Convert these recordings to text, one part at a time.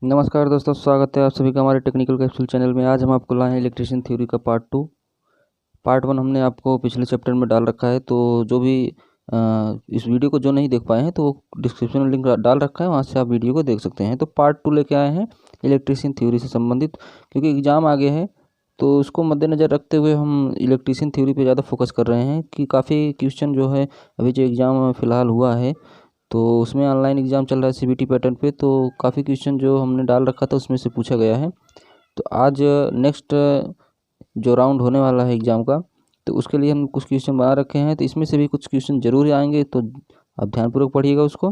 नमस्कार दोस्तों, स्वागत है आप सभी का हमारे टेक्निकल कैप्सूल चैनल में। आज हम आपको लाए हैं इलेक्ट्रिशियन थ्योरी का पार्ट 2। पार्ट 1 हमने आपको पिछले चैप्टर में डाल रखा है, तो जो भी इस वीडियो को जो नहीं देख पाए हैं तो डिस्क्रिप्शन में लिंक डाल रखा है, वहाँ से आप वीडियो को देख सकते हैं। तो पार्ट 2 लेके आए हैं इलेक्ट्रिशियन थ्योरी से संबंधित, क्योंकि एग्ज़ाम आगे है तो उसको मद्देनज़र रखते हुए हम इलेक्ट्रिशियन थ्योरी पे ज़्यादा फोकस कर रहे हैं कि काफ़ी क्वेश्चन जो है अभी जो एग्ज़ाम फ़िलहाल हुआ है तो उसमें ऑनलाइन एग्ज़ाम चल रहा है सीबीटी पैटर्न पे, तो काफ़ी क्वेश्चन जो हमने डाल रखा था उसमें से पूछा गया है। तो आज नेक्स्ट जो राउंड होने वाला है एग्ज़ाम का, तो उसके लिए हम कुछ क्वेश्चन बना रखे हैं, तो इसमें से भी कुछ क्वेश्चन ज़रूर आएंगे, तो आप ध्यानपूर्वक पढ़िएगा उसको।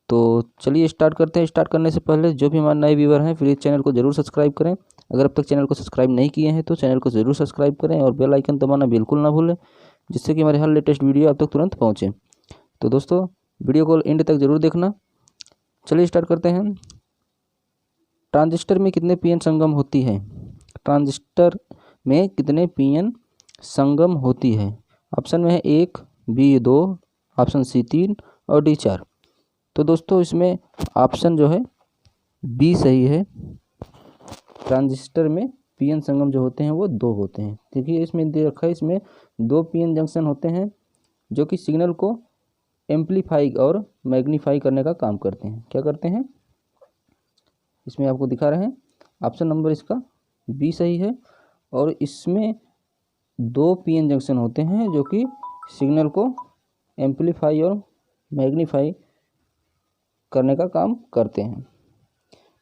तो चलिए स्टार्ट करते हैं। स्टार्ट करने से पहले जो भी हमारे नए व्यूवर हैं प्लीज़ चैनल को ज़रूर सब्सक्राइब करें। अगर अब तक चैनल को सब्सक्राइब नहीं किए हैं तो चैनल को ज़रूर सब्सक्राइब करें और बेल आइकन दबाना बिल्कुल ना भूलें, जिससे कि हमारे हर लेटेस्ट वीडियो आप तक तुरंत पहुँचे। तो दोस्तों वीडियो को एंड तक ज़रूर देखना। चलिए स्टार्ट करते हैं। ट्रांजिस्टर में कितने पीएन संगम होती है? ट्रांजिस्टर में कितने पीएन संगम होती है? ऑप्शन में है 1, बी 2, ऑप्शन सी 3 और डी 4। तो दोस्तों इसमें ऑप्शन जो है बी सही है। ट्रांजिस्टर में पीएन संगम जो होते हैं वो 2 होते हैं। देखिए इसमें दे रखा है, इसमें 2 पीएन जंक्शन होते हैं जो कि सिग्नल को एम्पलीफाई और मैग्नीफाई करने का काम करते हैं। क्या करते हैं इसमें आपको दिखा रहे हैं। ऑप्शन नंबर इसका बी सही है। और इसमें 2 पीएन जंक्शन होते हैं जो कि सिग्नल को एम्पलीफाई और मैग्नीफाई करने का काम करते हैं।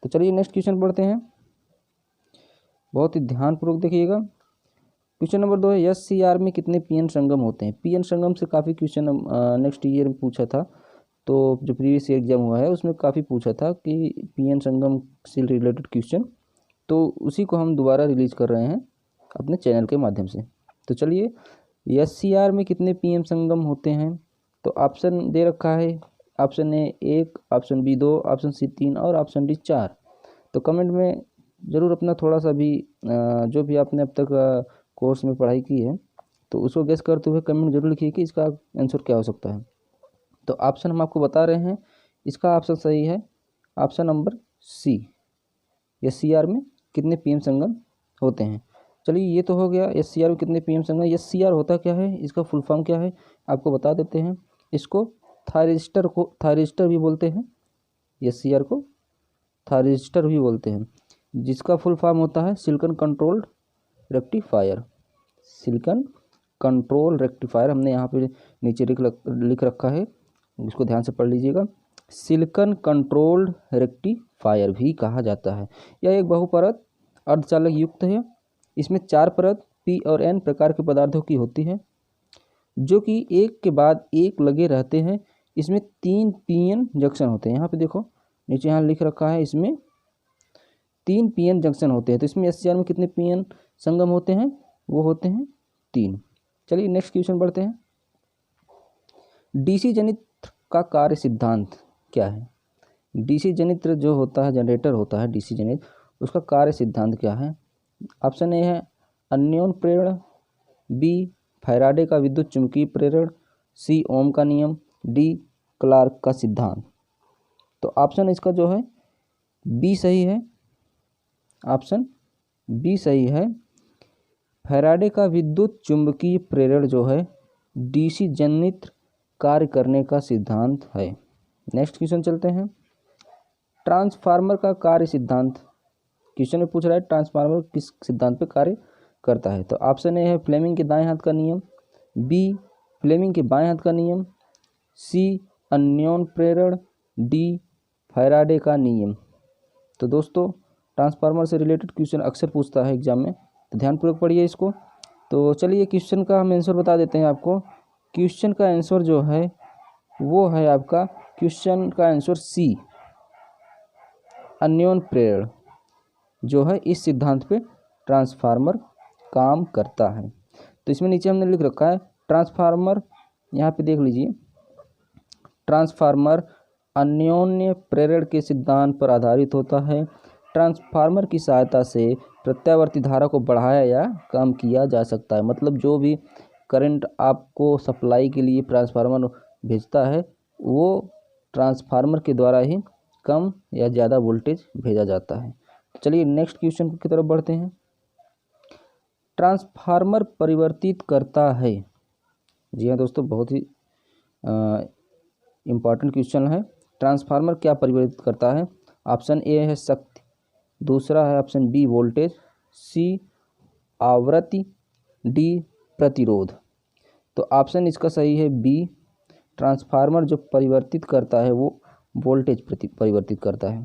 तो चलिए नेक्स्ट क्वेश्चन पढ़ते हैं, बहुत ही ध्यानपूर्वक देखिएगा। क्वेश्चन नंबर 2 है एससीआर में कितने पीएन संगम होते हैं? पीएन संगम से काफ़ी क्वेश्चन नेक्स्ट ईयर में पूछा था, तो जो प्रीवियस ईयर एग्जाम हुआ है उसमें काफ़ी पूछा था कि पीएन संगम से रिलेटेड क्वेश्चन, तो उसी को हम दोबारा रिलीज कर रहे हैं अपने चैनल के माध्यम से। तो चलिए एससीआर में कितने पीएन संगम होते हैं? तो ऑप्शन दे रखा है, option A 1, option B 2, option C 3 और ऑप्शन डी 4। तो कमेंट में ज़रूर अपना थोड़ा सा भी जो भी आपने अब तक कोर्स में पढ़ाई की है तो उसको गेस करते हुए कमेंट जरूर लिखिए कि इसका आंसर क्या हो सकता है। तो ऑप्शन हम आपको बता रहे हैं, इसका ऑप्शन सही है ऑप्शन नंबर सी। एससीआर में कितने पीएम संगम होते हैं? चलिए ये तो हो गया एससीआर में कितने पीएम संगम। एससीआर होता क्या है, इसका फुल फॉर्म क्या है आपको बता देते हैं। इसको थायरिस्टर भी बोलते हैं, एससीआर को थायरिस्टर भी बोलते हैं, जिसका फुल फॉर्म होता है silicon controlled rectifier. Silicon control rectifier हमने यहाँ पे नीचे लिख रखा है, इसको ध्यान से पढ़ लीजिएगा। सिलिकॉन कंट्रोल्ड रेक्टिफायर भी कहा जाता है। यह एक बहुपरत अर्धचालक युक्त है। इसमें 4 परत पी और एन प्रकार के पदार्थों की होती है जो कि एक के बाद एक लगे रहते हैं। इसमें 3 पीएन जंक्शन होते हैं। यहाँ पे देखो नीचे यहाँ लिख रखा है, इसमें 3 पीएन जंक्शन होते हैं। तो इसमें एससीआर में कितने पीएन संगम होते हैं? वो होते हैं 3। चलिए नेक्स्ट क्वेश्चन बढ़ते हैं। डीसी जनित्र का कार्य सिद्धांत क्या है? डीसी जनित्र जो होता है, जनरेटर होता है डीसी जनित्र, उसका कार्य सिद्धांत क्या है? ऑप्शन ए है अन्योन प्रेरण, बी फैराडे का विद्युत चुंबकीय प्रेरण, सी ओम का नियम, डी क्लार्क का सिद्धांत। तो ऑप्शन इसका जो है बी सही है। ऑप्शन बी सही है। फैराडे का विद्युत चुंबकीय प्रेरण जो है डीसी जनित्र कार्य करने का सिद्धांत है। नेक्स्ट क्वेश्चन चलते हैं। ट्रांसफार्मर का कार्य सिद्धांत क्वेश्चन में पूछ रहा है, ट्रांसफार्मर किस सिद्धांत पे कार्य करता है? तो ऑप्शन ए है फ्लेमिंग के दाएं हाथ का नियम, बी फ्लेमिंग के बाएं हाथ का नियम, सी अन्योन प्रेरण, डी फैराडे का नियम। तो दोस्तों ट्रांसफार्मर से रिलेटेड क्वेश्चन अक्सर पूछता है एग्जाम में, तो ध्यानपूर्वक पढ़िए इसको। तो चलिए क्वेश्चन का हम आंसर बता देते हैं आपको। क्वेश्चन का आंसर जो है वो है आपका क्वेश्चन का आंसर सी, अन्योन प्रेरण जो है इस सिद्धांत पे ट्रांसफार्मर काम करता है। तो इसमें नीचे हमने लिख रखा है ट्रांसफार्मर, यहाँ पे देख लीजिए, ट्रांसफार्मर अन्योन्य प्रेरण के सिद्धांत पर आधारित होता है। ट्रांसफार्मर की सहायता से प्रत्यावर्ती धारा को बढ़ाया या कम किया जा सकता है। मतलब जो भी करंट आपको सप्लाई के लिए ट्रांसफार्मर भेजता है वो ट्रांसफार्मर के द्वारा ही कम या ज़्यादा वोल्टेज भेजा जाता है। चलिए नेक्स्ट क्वेश्चन की तरफ बढ़ते हैं। ट्रांसफार्मर परिवर्तित करता है। जी हाँ दोस्तों, बहुत ही इम्पॉर्टेंट क्वेश्चन है। ट्रांसफार्मर क्या परिवर्तित करता है? ऑप्शन ए है शक्ति, दूसरा है ऑप्शन बी वोल्टेज, सी आवृत्ति, डी प्रतिरोध। तो ऑप्शन इसका सही है बी। ट्रांसफार्मर जो परिवर्तित करता है वो वोल्टेज परिवर्तित करता है।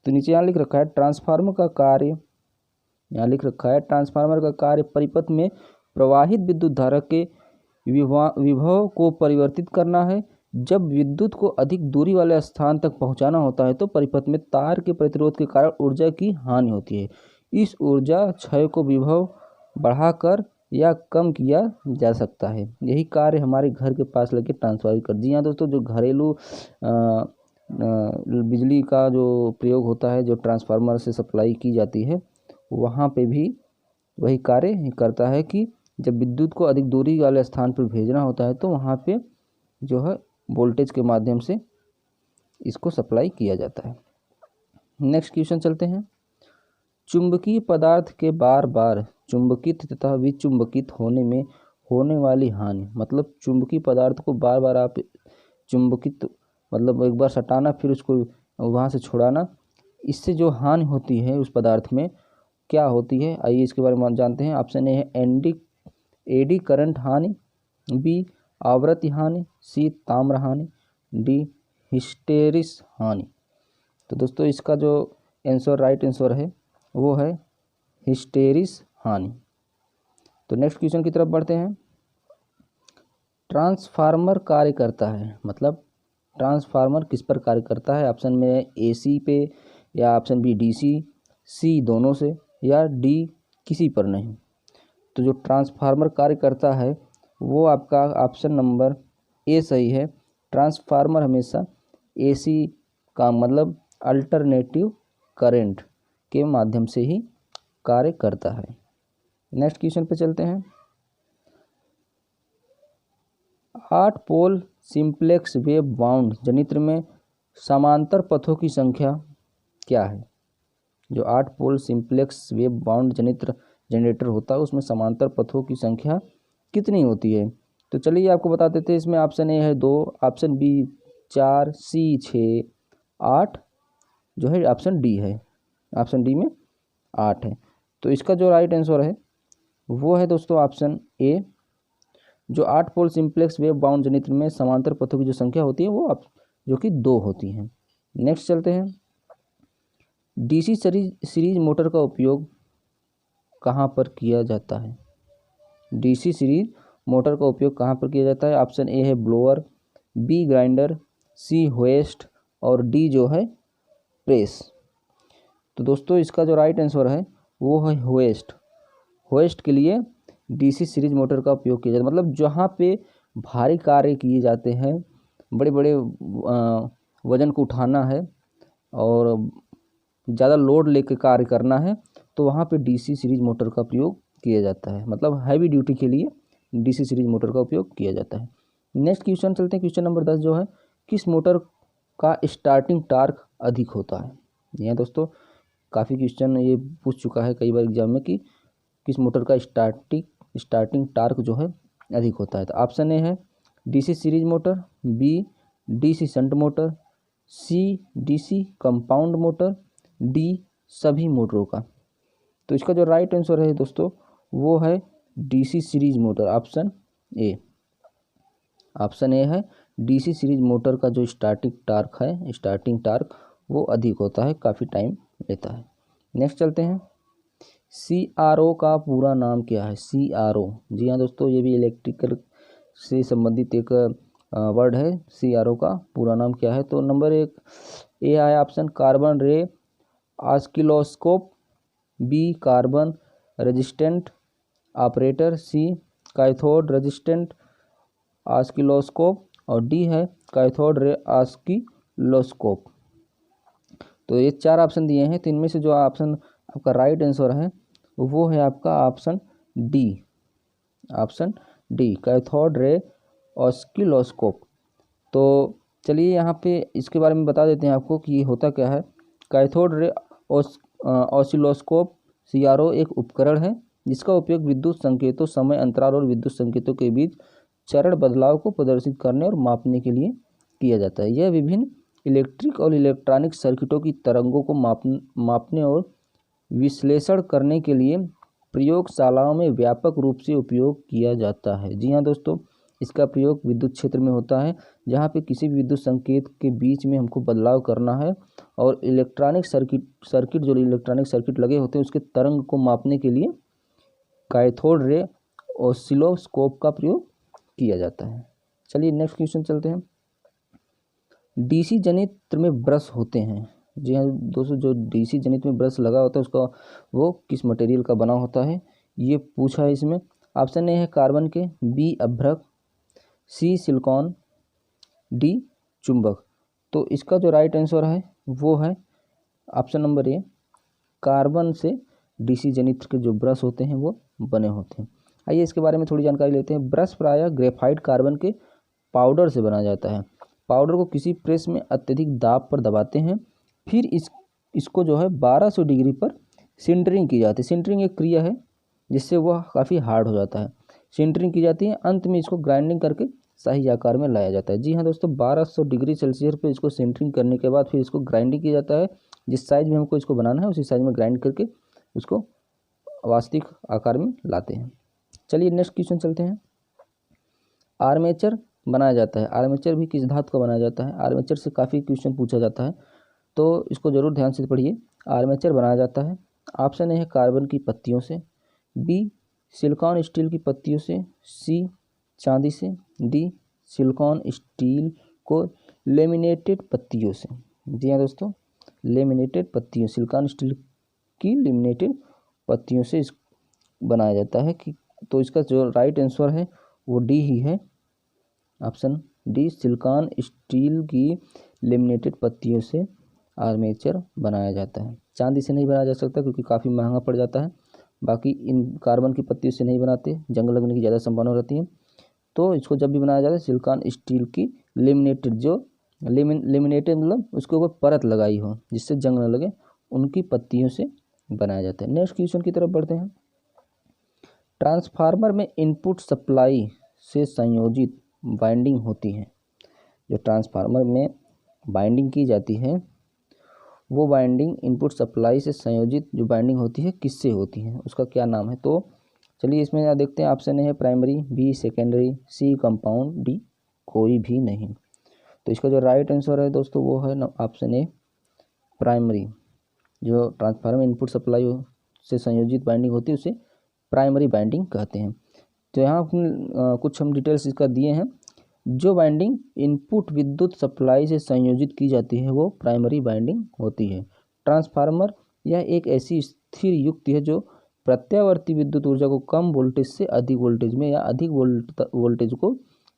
तो नीचे यहाँ लिख रखा है ट्रांसफार्मर का कार्य, यहाँ लिख रखा है ट्रांसफार्मर का कार्य परिपथ में प्रवाहित विद्युत धारा के विभव को परिवर्तित करना है। जब विद्युत को अधिक दूरी वाले स्थान तक पहुंचाना होता है तो परिपथ में तार के प्रतिरोध के कारण ऊर्जा की हानि होती है। इस ऊर्जा क्षय को विभव बढ़ाकर या कम किया जा सकता है। यही कार्य हमारे घर के पास लगे ट्रांसफार्मर कर। जी हाँ दोस्तों, जो घरेलू बिजली का जो प्रयोग होता है, जो ट्रांसफार्मर से सप्लाई की जाती है, वहाँ पे भी वही कार्य करता है कि जब विद्युत को अधिक दूरी वाले स्थान पर भेजना होता है तो वहाँ पे जो है वोल्टेज के माध्यम से इसको सप्लाई किया जाता है। नेक्स्ट क्वेश्चन चलते हैं। चुंबकीय पदार्थ के बार बार चुंबकित तथा विचुंबकित होने में होने वाली हानि, मतलब चुंबकीय पदार्थ को बार बार आप चुंबकित, मतलब एक बार सटाना फिर उसको वहाँ से छुड़ाना, इससे जो हानि होती है उस पदार्थ में क्या होती है, आइए इसके बारे में जानते हैं। ऑप्शन ए है एडी करंट हानि, बी आवृत्ति हानि, सी ताम्र हानि, डी हिस्टेरिस हानि। तो दोस्तों इसका जो आंसर, राइट आंसर है वो है हिस्टेरिस हानि। तो नेक्स्ट क्वेश्चन की तरफ बढ़ते हैं। ट्रांसफार्मर कार्य करता है, मतलब ट्रांसफार्मर किस पर कार्य करता है? ऑप्शन में एसी पे, या ऑप्शन बी डीसी, सी दोनों से, या डी किसी पर नहीं। तो जो ट्रांसफार्मर कार्य करता है वो आपका ऑप्शन नंबर ए सही है। ट्रांसफार्मर हमेशा एसी का, मतलब अल्टरनेटिव करंट के माध्यम से ही कार्य करता है। नेक्स्ट क्वेश्चन पे चलते हैं। 8 पोल सिंप्लेक्स वेव बाउंड जनित्र में समांतर पथों की संख्या क्या है? जो 8 पोल सिंप्लेक्स वेव बाउंड जनरेटर होता है उसमें समांतर पथों की संख्या कितनी होती है? तो चलिए आपको बता देते हैं। इसमें ऑप्शन ए है 2, ऑप्शन बी 4, सी 6, 8 जो है ऑप्शन डी है। ऑप्शन डी में 8 है। तो इसका जो राइट आंसर है वो है दोस्तों ऑप्शन ए। जो 8 पोल सिंप्लेक्स वेव बाउंड जनित्र में समांतर पथों की जो संख्या होती है वो जो कि 2 होती हैं। नेक्स्ट चलते हैं। डीसी सीरीज मोटर का उपयोग कहाँ पर किया जाता है? डीसी सीरीज मोटर का उपयोग कहाँ पर किया जाता है? ऑप्शन ए है ब्लोअर, बी ग्राइंडर, सी होएस्ट और डी जो है प्रेस। तो दोस्तों इसका जो राइट आंसर है वो है होएस्ट। होएस्ट के लिए डीसी सीरीज मोटर का उपयोग किया जाता है। मतलब जहाँ पे भारी कार्य किए जाते हैं, बड़े बड़े वजन को उठाना है और ज़्यादा लोड लेकर कार्य करना है, तो वहाँ पे डीसी सीरीज मोटर का प्रयोग किया जाता है। मतलब हैवी ड्यूटी के लिए डीसी सीरीज मोटर का उपयोग किया जाता है। नेक्स्ट क्वेश्चन चलते हैं। क्वेश्चन नंबर 10 जो है, किस मोटर का स्टार्टिंग टार्क अधिक होता है? यह दोस्तों काफ़ी क्वेश्चन ये पूछ चुका है कई बार एग्जाम में कि किस मोटर का स्टार्टिंग टार्क जो है अधिक होता है। तो ऑप्शन ए है DC series motor, B DC shunt motor, C DC compound motor, D सभी मोटरों का। तो इसका जो राइट आंसर है दोस्तों वो है DC series motor, option A. Option A है डीसी सीरीज मोटर का जो स्टार्टिंग टार्क वो अधिक होता है, काफ़ी टाइम लेता है। नेक्स्ट चलते हैं। CRO का पूरा नाम क्या है? CRO, जी हाँ दोस्तों, ये भी इलेक्ट्रिकल से संबंधित एक वर्ड है। CRO का पूरा नाम क्या है? तो नंबर 1 ए आया option carbon ray oscilloscope, B carbon resistant operator, C cathode resistant oscilloscope और डी है कैथोड रे ऑस्किलोस्कोप। तो ये 4 ऑप्शन दिए हैं, तो इनमें से जो ऑप्शन आपका राइट आंसर है वो है आपका option D. Option D cathode ray oscilloscope. तो चलिए यहाँ पे इसके बारे में बता देते हैं आपको कि ये होता क्या है। कैथोड रे ऑसिलोस्कोप CRO एक उपकरण है जिसका उपयोग विद्युत संकेतों, समय अंतराल और विद्युत संकेतों के बीच चरण बदलाव को प्रदर्शित करने और मापने के लिए किया जाता है। यह विभिन्न इलेक्ट्रिक और इलेक्ट्रॉनिक सर्किटों की तरंगों को मापने और विश्लेषण करने के लिए प्रयोगशालाओं में व्यापक रूप से उपयोग किया जाता है। जी हाँ दोस्तों, इसका प्रयोग विद्युत क्षेत्र में होता है जहाँ पे किसी भी विद्युत संकेत के बीच में हमको बदलाव करना है और इलेक्ट्रॉनिक सर्किट जो इलेक्ट्रॉनिक सर्किट लगे होते हैं उसके तरंग को मापने के लिए कैथोड रे ऑसिलोस्कोप का प्रयोग किया जाता है। चलिए नेक्स्ट क्वेश्चन चलते हैं। DC जनित्र में ब्रश होते हैं। जी हाँ दोस्तों, जो DC जनित्र में ब्रश लगा होता है उसका वो किस मटेरियल का बना होता है ये पूछा है इसमें। ऑप्शन ए है कार्बन के, B अभ्रक, C सिलिकॉन, D चुंबक। तो इसका जो राइट आंसर है वो है ऑप्शन नंबर ए, कार्बन से DC जनित्र के जो ब्रश होते हैं वो बने होते हैं। आइए इसके बारे में थोड़ी जानकारी लेते हैं। ब्रश प्रायः ग्रेफाइट कार्बन के पाउडर से बनाया जाता है। पाउडर को किसी प्रेस में अत्यधिक दाब पर दबाते हैं, फिर इसको जो है 1200 डिग्री पर सिंटरिंग की जाती है। सिंटरिंग एक क्रिया है जिससे वह काफ़ी हार्ड हो जाता है। सिंटरिंग की जाती है, अंत में इसको ग्राइंडिंग करके सही आकार में लाया जाता है। जी हाँ दोस्तों, 1200 डिग्री सेल्सियस पर इसको सिंटरिंग करने के बाद फिर इसको ग्राइंडिंग किया जाता है। जिस साइज़ में हमको इसको बनाना है उसी साइज़ में ग्राइंड करके उसको वास्तविक आकार में लाते हैं। चलिए नेक्स्ट क्वेश्चन चलते हैं। आर्मेचर बनाया जाता है। आर्मेचर भी किस धातु का बनाया जाता है? आर्मेचर से काफ़ी क्वेश्चन पूछा जाता है तो इसको जरूर ध्यान से पढ़िए। आर्मेचर बनाया जाता है, ऑप्शन ए है कार्बन की पत्तियों से, B सिलिकॉन स्टील की पत्तियों से, C चांदी से, D सिलिकॉन स्टील को लेमिनेटेड पत्तियों से। जी हाँ दोस्तों, लेमिनेटेड पत्तियों, सिलिकॉन स्टील की लेमिनेटेड पत्तियों से बनाया जाता है कि तो इसका जो राइट आंसर है वो D ही है, ऑप्शन D सिलिकॉन स्टील की लेमिनेटेड पत्तियों से आर्मेचर बनाया जाता है। चांदी से नहीं बनाया जा सकता क्योंकि काफ़ी महंगा पड़ जाता है। बाकी इन कार्बन की पत्तियों से नहीं बनाते, जंग लगने की ज़्यादा संभावना रहती है। तो इसको जब भी बनाया जाता है सिलिकॉन स्टील की लेमिनेटेड, जो लेमिनेटेड मतलब उसके ऊपर परत लगाई हो जिससे जंग न लगे, उनकी पत्तियों से बनाया जाता है। नेक्स्ट क्वेश्चन की तरफ बढ़ते हैं। ट्रांसफार्मर में इनपुट सप्लाई से संयोजित बाइंडिंग होती है। जो ट्रांसफार्मर में बाइंडिंग की जाती है वो बाइंडिंग इनपुट सप्लाई से संयोजित जो बाइंडिंग होती है किससे होती है, उसका क्या नाम है? तो चलिए इसमें देखते हैं। ऑप्शन ए है primary, B secondary, C compound, D कोई भी नहीं। तो इसका जो राइट आंसर है दोस्तों वो है ऑप्शन ए प्राइमरी। जो ट्रांसफार्मर इनपुट सप्लाई से संयोजित बाइंडिंग होती है उसे प्राइमरी बाइंडिंग कहते हैं। तो यहाँ कुछ हम डिटेल्स इसका दिए हैं। जो बाइंडिंग इनपुट विद्युत सप्लाई से संयोजित की जाती है वो प्राइमरी बाइंडिंग होती है। ट्रांसफार्मर यह एक ऐसी स्थिर युक्ति है जो प्रत्यावर्ती विद्युत ऊर्जा को कम वोल्टेज से अधिक वोल्टेज में या अधिक वोल्टेज को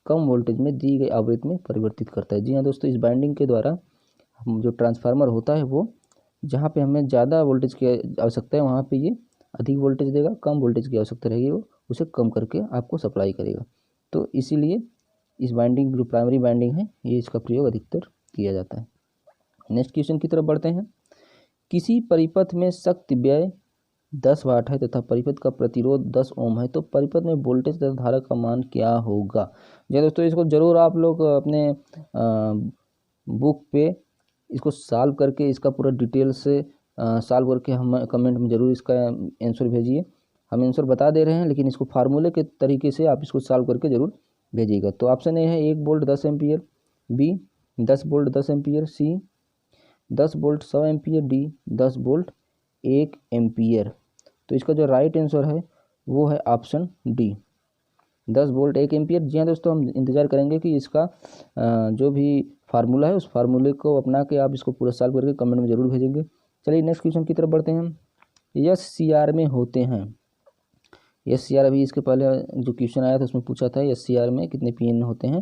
कम वोल्टेज में दी गई आवृत्ति में परिवर्तित करता है। जी हाँ दोस्तों, इस बाइंडिंग के द्वारा हम जो ट्रांसफार्मर होता है वो जहाँ पे हमें ज़्यादा वोल्टेज की आवश्यकता है वहाँ पे ये अधिक वोल्टेज देगा, कम वोल्टेज की आवश्यकता रहेगी वो उसे कम करके आपको सप्लाई करेगा। तो इसीलिए इस बाइंडिंग जो प्राइमरी बाइंडिंग है ये इसका प्रयोग अधिकतर किया जाता है। नेक्स्ट क्वेश्चन की तरफ बढ़ते हैं। किसी परिपथ में शक्ति व्यय 10 वाट है तथा परिपथ का प्रतिरोध 10 ओम है तो परिपथ में वोल्टेज तथा धारा का मान क्या होगा? जी दोस्तों, इसको जरूर आप लोग अपने बुक पे इसको सॉल्व करके इसका पूरा डिटेल से सॉल्व करके हम कमेंट में ज़रूर इसका आंसर भेजिए। हम आंसर बता दे रहे हैं लेकिन इसको फार्मूले के तरीके से आप इसको सॉल्व करके ज़रूर भेजिएगा। तो ऑप्शन ए है 1 volt 10 ampere, B 10 volt 10 ampere, C 10 volt 100 ampere, D 10 volt 1 ampere. तो इसका जो राइट आंसर है वो है ऑप्शन D 10 वोल्ट 1 एम्पियर। जी हाँ दोस्तों, हम इंतज़ार करेंगे कि इसका जो भी फार्मूला है उस फार्मूले को अपना के आप इसको पूरा सॉल्व करके कमेंट में ज़रूर भेजेंगे। चलिए नेक्स्ट क्वेश्चन की तरफ बढ़ते हैं। SCR में होते हैं। SCR अभी इसके पहले जो क्वेश्चन आया था उसमें पूछा था SCR में कितने PN होते हैं।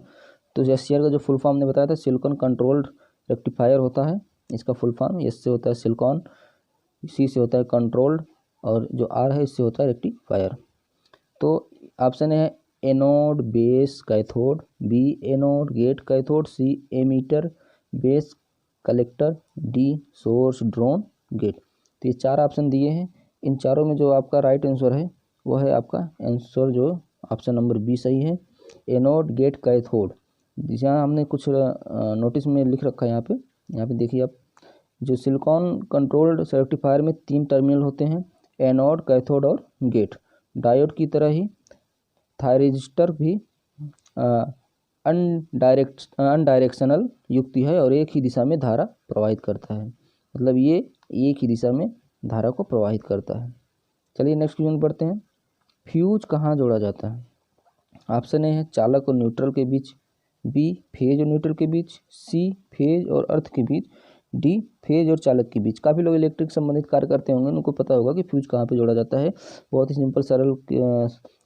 तो SCR का जो फुल फॉर्म ने बताया था सिलिकॉन कंट्रोल्ड रेक्टिफायर होता है इसका फुल फॉर्म। S से होता है सिलिकॉन, C से होता है कंट्रोल्ड और जो R है इससे होता है रेक्टिफायर। तो ऑप्शन है anode base cathode, B anode gate cathode, C emitter base collector, D source drain gate. तो ये 4 ऑप्शन दिए हैं। इन चारों में जो आपका राइट आंसर है वो है आपका आंसर जो ऑप्शन नंबर बी सही है, एनोड गेट कैथोड। जहाँ हमने कुछ नोटिस में लिख रखा है यहाँ पे देखिए आप, जो सिलिकॉन कंट्रोल्ड रेक्टिफायर में 3 टर्मिनल होते हैं, एनोड कैथोड और गेट। डायोड की तरह ही थायरिस्टर भी अनडायरेक्शनल युक्ति है और एक ही दिशा में धारा प्रवाहित करता है, मतलब ये एक ही दिशा में धारा को प्रवाहित करता है। चलिए नेक्स्ट क्वेश्चन पढ़ते हैं। फ्यूज कहाँ जोड़ा जाता है? ऑप्शन ए है चालक और न्यूट्रल के बीच, बी फेज और न्यूट्रल के बीच, सी फेज और अर्थ के बीच, डी फेज और चालक के बीच। काफ़ी लोग इलेक्ट्रिक संबंधित कार्य करते होंगे, उनको पता होगा कि फ्यूज कहाँ पे जोड़ा जाता है। बहुत ही सिंपल सरल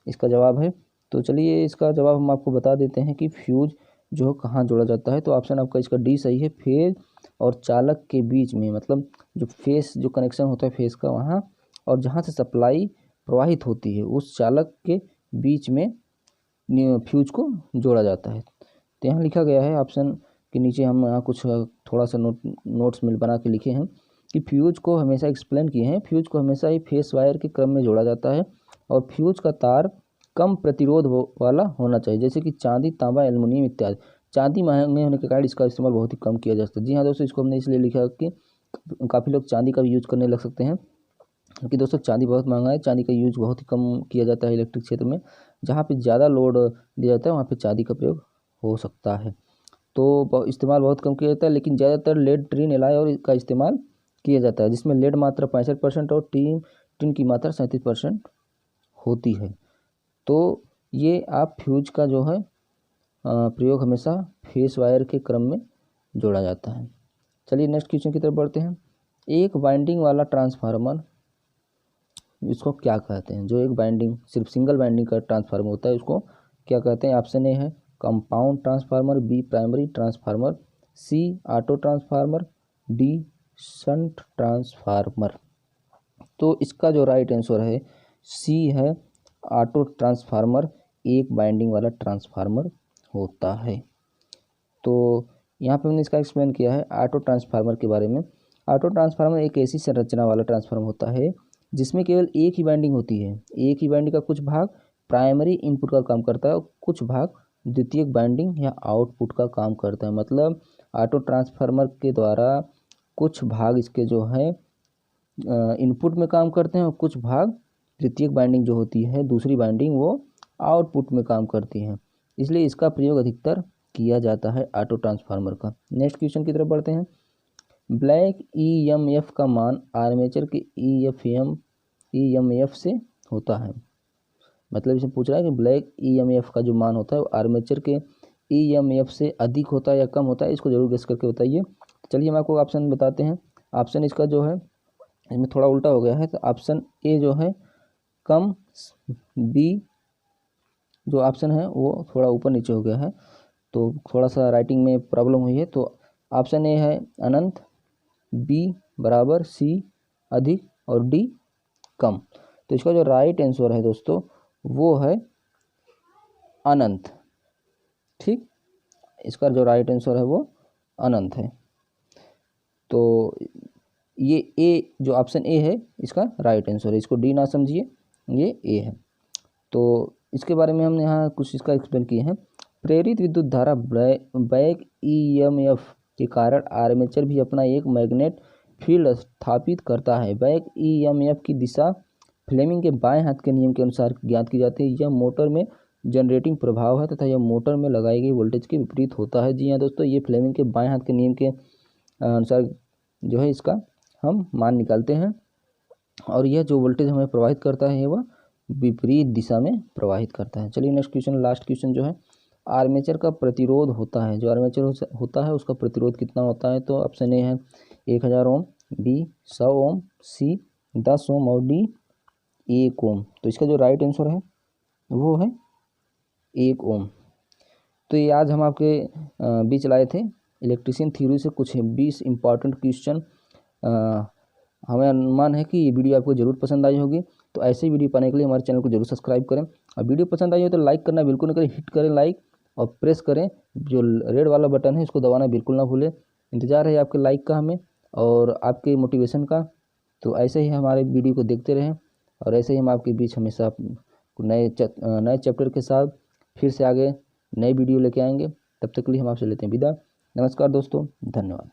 इसका जवाब है। तो चलिए इसका जवाब हम आपको बता देते हैं कि फ्यूज जो कहाँ जोड़ा जाता है। तो ऑप्शन आपका इसका डी सही है, फेज और चालक के बीच में, मतलब जो फेस जो कनेक्शन होता है फेस का वहाँ, और जहाँ से सप्लाई प्रवाहित होती है उस चालक के बीच में फ्यूज को जोड़ा जाता है। तो यहाँ लिखा गया है ऑप्शन के नीचे, हम यहाँ कुछ थोड़ा सा नोट्स में बना के लिखे हैं कि फ्यूज को हमेशा एक्सप्लेन किए हैं, फ्यूज को हमेशा ही फेस वायर के क्रम में जोड़ा जाता है और फ्यूज का तार कम प्रतिरोध वाला होना चाहिए, जैसे कि चांदी, तांबा, एल्युमिनियम इत्यादि। चांदी महंगे होने के कारण इसका इस्तेमाल बहुत ही कम किया जा सकता है। जी हाँ दोस्तों, इसको हमने इसलिए लिखा कि काफ़ी लोग चांदी का भी यूज करने लग सकते हैं, क्योंकि दोस्तों चांदी बहुत महंगा है। चांदी का यूज बहुत ही कम किया जाता है इलेक्ट्रिक क्षेत्र में। जहाँ पे ज़्यादा लोड दिया जाता है वहाँ पे चांदी का प्रयोग हो सकता है, तो इस्तेमाल बहुत कम किया जाता है। लेकिन ज़्यादातर लेड, टिन, एलॉय और का इस्तेमाल किया जाता है, जिसमें लेड मात्रा 65% और टिन की मात्रा 37% होती है। तो ये आप फ्यूज का जो है प्रयोग हमेशा फेस वायर के क्रम में जोड़ा जाता है। चलिए नेक्स्ट क्वेश्चन की तरफ बढ़ते हैं। एक वाइंडिंग वाला ट्रांसफार्मर, इसको क्या कहते हैं? जो एक वाइंडिंग, सिर्फ सिंगल वाइंडिंग का ट्रांसफार्मर होता है, उसको क्या कहते हैं? ऑप्शन ए है compound transformer, B primary transformer, C auto transformer, D shunt transformer. तो इसका जो राइट आंसर है सी है, ऑटो ट्रांसफार्मर एक वाइंडिंग वाला ट्रांसफार्मर होता है। तो यहाँ पे हमने इसका एक्सप्लेन किया है ऑटो ट्रांसफार्मर के बारे में। ऑटो ट्रांसफार्मर एक ऐसी संरचना वाला ट्रांसफार्मर होता है जिसमें केवल एक ही वाइंडिंग होती है। एक ही वाइंडिंग का कुछ भाग प्राइमरी इनपुट का काम करता है और कुछ भाग द्वितीयक वाइंडिंग या आउटपुट का काम करता है। मतलब ऑटो ट्रांसफार्मर के द्वारा कुछ भाग इसके जो है इनपुट में काम करते हैं और कुछ भाग द्वितीयक वाइंडिंग जो होती है दूसरी वाइंडिंग, वो आउटपुट में काम करती है। इसलिए इसका प्रयोग अधिकतर किया जाता है ऑटो ट्रांसफार्मर का। नेक्स्ट क्वेश्चन की तरफ बढ़ते हैं। ब्लैक ईएमएफ का मान आर्मेचर के ईएमएफ से होता है। मतलब इसे पूछ रहा है कि ब्लैक ईएमएफ का जो मान होता है वो आर्मेचर के ईएमएफ से अधिक होता है या कम होता है, इसको जरूर गेस करके बताइए। चलिए हम आपको ऑप्शन बताते हैं। ऑप्शन इसका जो है इसमें थोड़ा उल्टा हो गया है, तो ऑप्शन ए जो है कम, बी जो ऑप्शन है वो थोड़ा ऊपर नीचे हो गया है, तो थोड़ा सा राइटिंग में प्रॉब्लम हुई है। तो ऑप्शन ए है अनंत, बी बराबर, सी अधिक और डी कम। तो इसका जो राइट आंसर है दोस्तों वो है अनंत। ठीक, इसका जो राइट आंसर है वो अनंत है। तो ये ए जो ऑप्शन ए है इसका राइट आंसर है, इसको डी ना समझिए, ये ए है। तो इसके बारे में हमने यहाँ कुछ इसका एक्सप्लेन किए हैं। प्रेरित विद्युत धारा बैक ईएमएफ के कारण आर्मेचर भी अपना एक मैग्नेट फील्ड स्थापित करता है। बैक ईएमएफ की दिशा फ्लेमिंग के बाएं हाथ के नियम के अनुसार ज्ञात की जाती है। यह मोटर में जनरेटिंग प्रभाव है तथा यह मोटर में लगाई गई वोल्टेज के विपरीत होता है। जी हाँ दोस्तों, ये फ्लेमिंग के बाएं हाथ के नियम के अनुसार जो है इसका हम मान निकालते हैं, और यह जो वोल्टेज हमें प्रवाहित करता है वह विपरीत दिशा में प्रवाहित करता है। चलिए नेक्स्ट क्वेश्चन, लास्ट क्वेश्चन जो है, आर्मेचर का प्रतिरोध होता है, जो आर्मेचर होता है उसका प्रतिरोध कितना होता है? तो ऑप्शन ए है 1000 ओम, बी 100 ओम, सी 10 ओम और डी 1 ओम। तो इसका जो राइट आंसर है वो है 1 ओम। तो ये आज हम आपके बीच लाए थे इलेक्ट्रिशियन थ्योरी से कुछ 20 इंपॉर्टेंट क्वेश्चन। हमें अनुमान है कि ये वीडियो आपको ज़रूर पसंद आई होगी। तो ऐसे ही वीडियो पाने के लिए हमारे चैनल को जरूर सब्सक्राइब करें। और वीडियो पसंद आई हो तो लाइक करना बिल्कुल ना करें, हिट करें लाइक और प्रेस करें जो रेड वाला बटन है उसको दबाना बिल्कुल ना भूलें। इंतज़ार है आपके लाइक का हमें और आपके मोटिवेशन का। तो ऐसे ही हमारे वीडियो को देखते रहें और ऐसे ही हम आपके बीच हमेशा नए चैप्टर के साथ फिर से आगे नए वीडियो लेके आएंगे। तब तक के लिए हम आपसे लेते हैं विदा। नमस्कार दोस्तों, धन्यवाद।